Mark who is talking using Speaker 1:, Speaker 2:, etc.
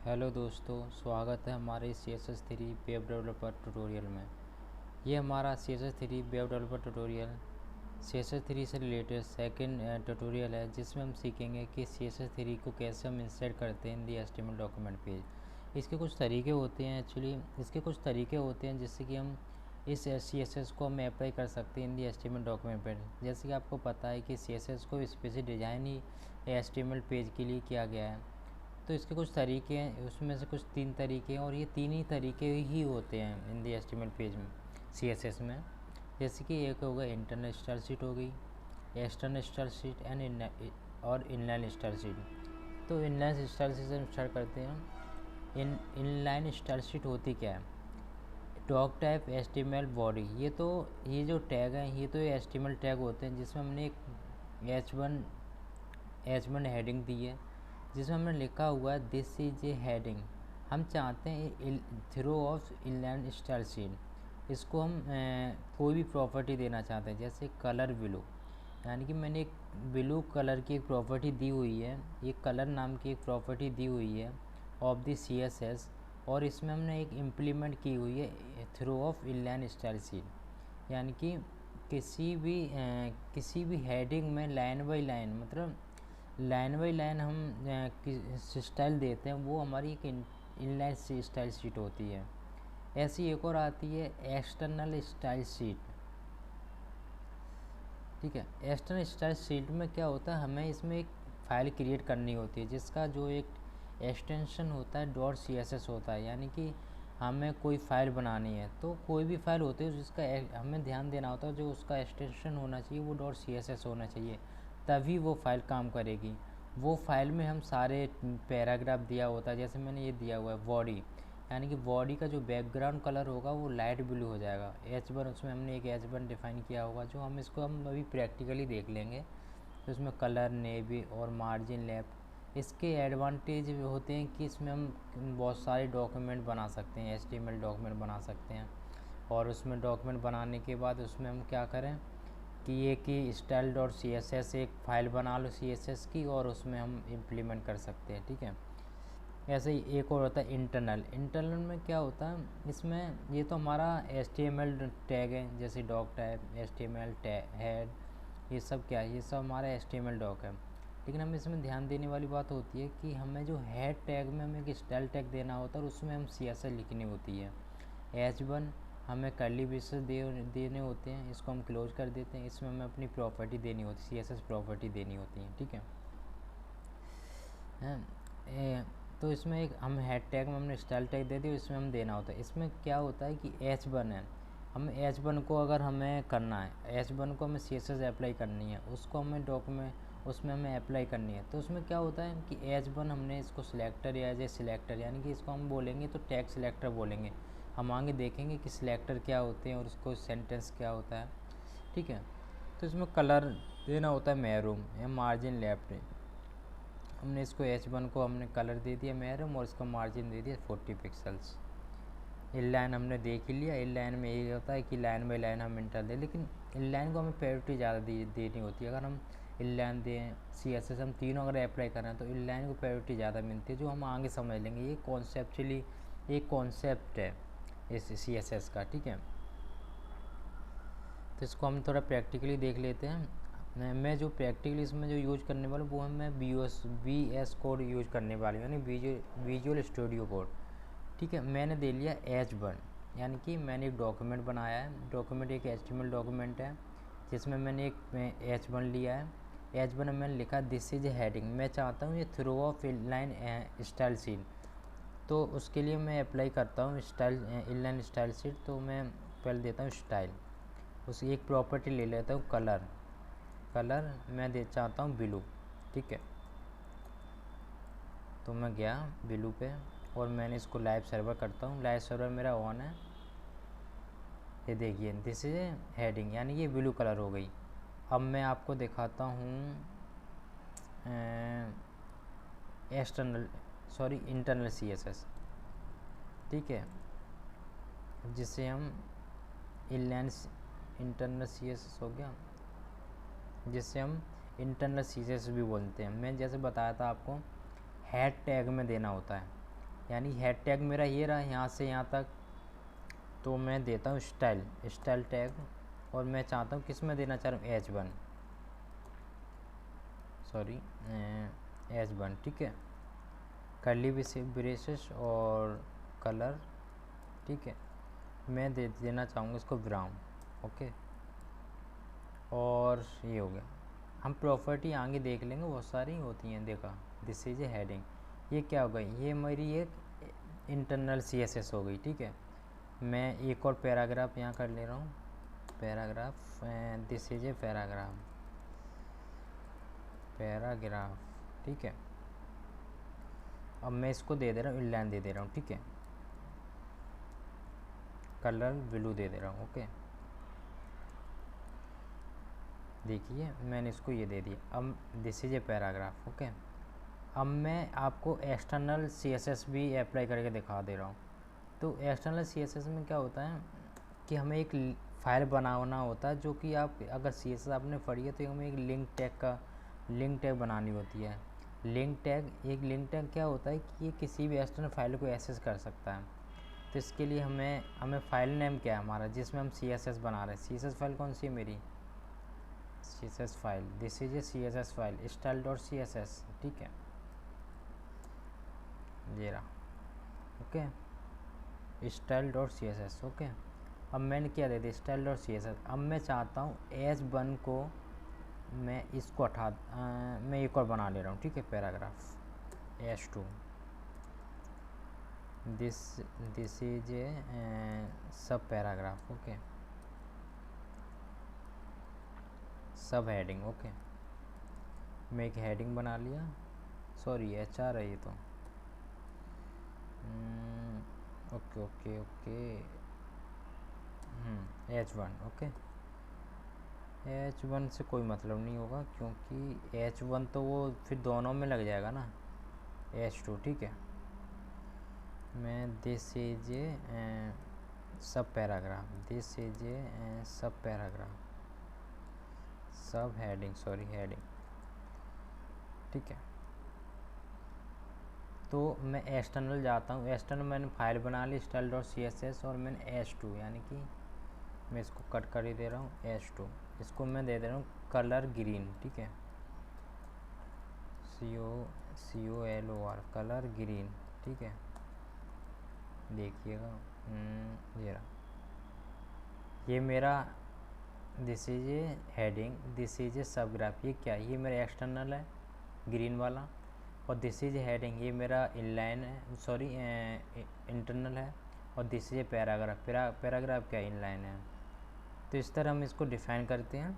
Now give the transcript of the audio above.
Speaker 1: Hello दोस्तों, स्वागत है हमारे CSS3 वेब डेवलपर ट्यूटोरियल में। ये हमारा CSS3 web developer tutorial CSS3 से रिलेटेड सेकंड ट्यूटोरियल है, जिसमें हम सीखेंगे कि CSS3 को कैसे हम इंसर्ट करते हैं इन दी HTML डॉक्यूमेंट पेज। इसके कुछ तरीके होते हैं, जिससे कि हम इस CSS को हम अप्लाई कर सकते हैं इन दी HTML डॉक्यूमेंट पेज। जैसे कि आपको पता है कि CSS को स्पेशली डिज़ाइन ही HTML पेज के लिए किया गया है। तो इसके कुछ तरीके हैं, उसमें से कुछ 3 तरीके हैं, और ये 3 ही तरीके ही होते हैं इन दी HTML पेज में, CSS में। जैसे कि एक होगा इंटरनल स्टाइल शीट, हो गई एक्सटर्नल स्टाइल शीट और इनलाइन स्टाइल शीट। तो इनलाइन स्टाइल शीट से हम स्टार्ट करते हैं। इनलाइन स्टाइल शीट होती क्या है? Dog type HTML body. ये जो टैग हैं, ये तो HTML टैग होते हैं, जिसमें हमने एक H1 हेडिंग दी है, जिसमें हमने लिखा हुआ है दिस इज ए हेडिंग। हम चाहते हैं through of inline style sheet, इसको हम कोई भी प्रॉपर्टी देना चाहते हैं, जैसे कलर ब्लू। यानी कि मैंने एक ब्लू कलर की एक प्रॉपर्टी दी हुई है, ये कलर नाम की एक प्रॉपर्टी दी हुई है ऑफ द CSS, और इसमें हमने एक इम्प्लीमेंट की हुई है through of inline style sheet. यानी कि किसी भी हेडिंग में लाइन बाई लाइन, मतलब लाइन बाई लाइन हम स्टाइल देते हैं, वो हमारी एक इनलाइन स्टाइल शीट होती है। ऐसी एक और आती है एक्सटर्नल स्टाइल शीट। ठीक है, एक्सटर्नल स्टाइल शीट में क्या होता है, हमें इसमें एक फ़ाइल क्रिएट करनी होती है, जिसका जो एक एक्सटेंशन होता है .css होता है। यानी कि हमें कोई फ़ाइल बनानी है, तो कोई भी फ़ाइल होती है जिसका हमें ध्यान देना होता है, जो उसका एक्सटेंशन होना चाहिए वो .css होना चाहिए, तभी वो फ़ाइल काम करेगी। वो फाइल में हम सारे पैराग्राफ दिया होता है, जैसे मैंने ये दिया हुआ है बॉडी। यानी कि बॉडी का जो बैकग्राउंड कलर होगा वो लाइट ब्लू हो जाएगा। H1, उसमें हमने एक H1 डिफ़ाइन किया होगा, जो हम अभी प्रैक्टिकली देख लेंगे। तो इसमें कलर, नेवी और मार्जिन लेफ्ट। इसके एडवांटेज होते हैं कि इसमें हम बहुत सारे डॉक्यूमेंट बना सकते हैं, HTML डॉक्यूमेंट बना सकते हैं। और उसमें डॉक्यूमेंट बनाने के बाद उसमें हम क्या करें कि ये कि style.css एक फ़ाइल बना लो CSS की, और उसमें हम इम्प्लीमेंट कर सकते हैं। ठीक है, ऐसे ही एक और होता है इंटरनल में क्या होता है, इसमें ये तो हमारा HTML टैग है, जैसे डॉग टाइप, HTML हेड, ये सब क्या है, ये सब हमारा HTML डॉग है। लेकिन हमें इसमें ध्यान देने वाली बात होती है कि हमें जो हेड टैग में हमें एक स्टाइल टैग देना होता है, और उसमें हम CSS लिखनी होती है। H1 हमें कर्ली ब्रेसेस देने होते हैं, इसको हम क्लोज कर देते हैं। इसमें हमें अपनी प्रॉपर्टी देनी होती है, CSS प्रॉपर्टी देनी होती है। ठीक है, तो इसमें एक हम हेड टैग में हमने स्टाइल टैग दे दिया, इसमें हम देना होता है। इसमें क्या होता है कि H1 है, हम H1 को अगर हमें करना है, H1 को हमें CSS अप्लाई करनी है, उसको हमें डॉक्यूमेंट उसमें हमें अप्लाई करनी है। तो उसमें क्या होता है कि H1 हमने इसको सिलेक्टर या एज ए सिलेक्टर, यानी कि इसको हम बोलेंगे तो टैग सिलेक्टर बोलेंगे। हम आगे देखेंगे कि सिलेक्टर क्या होते हैं और उसको सेंटेंस क्या होता है। ठीक है, तो इसमें कलर देना होता है मैरून या मार्जिन लेफ्ट। हमने इसको H1 को हमने कलर दे दिया मैरून, और इसका मार्जिन दे दिया 40 पिक्सल्स। इनलाइन हमने देख ही लिया। इनलाइन में यही होता है कि लाइन बाई लाइन हम इंटर दें, लेकिन इनलाइन को हमें प्रायोरिटी ज़्यादा देनी होती है। अगर हम इनलाइन दें, CSS हम तीनों अगर अप्लाई करें, तो इनलाइन को प्रायोरिटी ज़्यादा मिलती है, जो हम आगे समझ लेंगे। ये कॉन्सेप्चुअली एक कॉन्सेप्ट है इस CSS का। ठीक है, तो इसको हम थोड़ा प्रैक्टिकली देख लेते हैं। मैं जो प्रैक्टिकली इसमें जो यूज करने वाला हूँ, वो है मैं VS कोड यूज करने वाली हूँ, यानी विजुअल स्टूडियो कोड। ठीक है, मैंने दे लिया H1, यानी कि मैंने एक डॉक्यूमेंट बनाया है। डॉक्यूमेंट एक HTML डॉक्यूमेंट है, जिसमें मैंने एक H1 लिया है। H1 में मैंने लिखा दिस इज हेडिंग। मैं चाहता हूँ ये through of inline style sheet, तो उसके लिए मैं अप्लाई करता हूँ स्टाइल इनलाइन स्टाइल शीट। तो मैं पहले देता हूँ स्टाइल, उसकी एक प्रॉपर्टी ले लेता हूँ कलर मैं चाहता हूँ ब्लू। ठीक है, तो मैं गया ब्लू पे, और मैंने इसको लाइव सर्वर करता हूँ। लाइव सर्वर मेरा ऑन है। ये देखिए दिस इज हेडिंग, यानी ये ब्लू कलर हो गई। अब मैं आपको दिखाता हूँ इंटरनल CSS। ठीक है, जिससे हम इंटरनल CSS हो गया, जिससे हम इंटरनल CSS भी बोलते हैं। मैं जैसे बताया था आपको, हेड टैग में देना होता है। यानी हेड टैग मेरा ये रहा यहाँ से यहाँ तक, तो मैं देता हूँ स्टाइल टैग, और मैं चाहता हूँ किस में देना चाह रहा हूँ H1, सॉरी H1, ठीक है। कर्ली ब्रेसेस और कलर, ठीक है। मैं देना चाहूँगा इसको ब्राउन, ओके। और ये हो गया। हम प्रॉपर्टी आगे देख लेंगे, बहुत सारी होती हैं। देखा, दिस इज ए हेडिंग, ये क्या हो गई, ये मेरी एक इंटरनल CSS हो गई, ठीक है। मैं एक और पैराग्राफ यहाँ कर ले रहा हूँ, paragraph, this is a paragraph, ठीक है। अब मैं इसको दे दे रहा हूँ इनलाइन दे दे रहा हूँ, ठीक है। कलर ब्लू दे दे रहा हूँ, ओके। देखिए मैंने इसको ये दे दिया। अब this is a paragraph, okay. अब मैं आपको एक्सटर्नल CSS भी अप्लाई करके दिखा दे रहा हूँ। तो एक्सटर्नल CSS में क्या होता है कि हमें एक फाइल बनाना होता है, जो कि आप अगर CSS आपने पढ़ी है तो हमें एक लिंक टैग बनानी होती है। लिंक टैग क्या होता है कि ये किसी भी एक्सटर्नल फाइल को एक्सेस कर सकता है। तो इसके लिए हमें फाइल नेम क्या है हमारा, जिसमें हम CSS बना रहे हैं। CSS फाइल कौन सी है मेरी, CSS file, this is a CSS file style.css, ठीक है, ये रहा, ओके, style.css, ओके। अब मैंने क्या दे दिया, style.css। अब मैं चाहता हूँ H1 को मैं इसको मैं एक और बना ले रहा हूँ, ठीक है, paragraph H2, this is a सब पैराग्राफ, ओके, सब हेडिंग, ओके। मैं एक हेडिंग बना लिया, सॉरी HR है ये तो, ओके H1, ओके। H1 से कोई मतलब नहीं होगा, क्योंकि H1 तो वो फिर दोनों में लग जाएगा ना, H2, ठीक है। मैं दिस इज ए सब पैराग्राफ, दिस इज ए सब पैराग्राफ, सब हेडिंग, सॉरी हेडिंग, ठीक है। तो मैं एक्सटर्नल जाता हूँ, एक्सटर्नल मैंने फाइल बना ली style.css, और मैंने H2 यानी कि मैं इसको कट कर ही दे रहा हूँ H2, इसको मैं दे रहा हूँ कलर ग्रीन, ठीक है, COLOR, कलर ग्रीन, ठीक है। देखिएगा, ये रहा, ये मेरा this is a heading, this is a सब ग्राफ। ये क्या है, ये मेरा एक्सटर्नल है ग्रीन वाला, और दिस इज हेडिंग, ये मेरा इनलाइन है, सॉरी इंटरनल है, और दिस इज पैराग्राफ, पैराग्राफ क्या इनलाइन है। तो इस तरह हम इसको डिफ़ाइन करते हैं।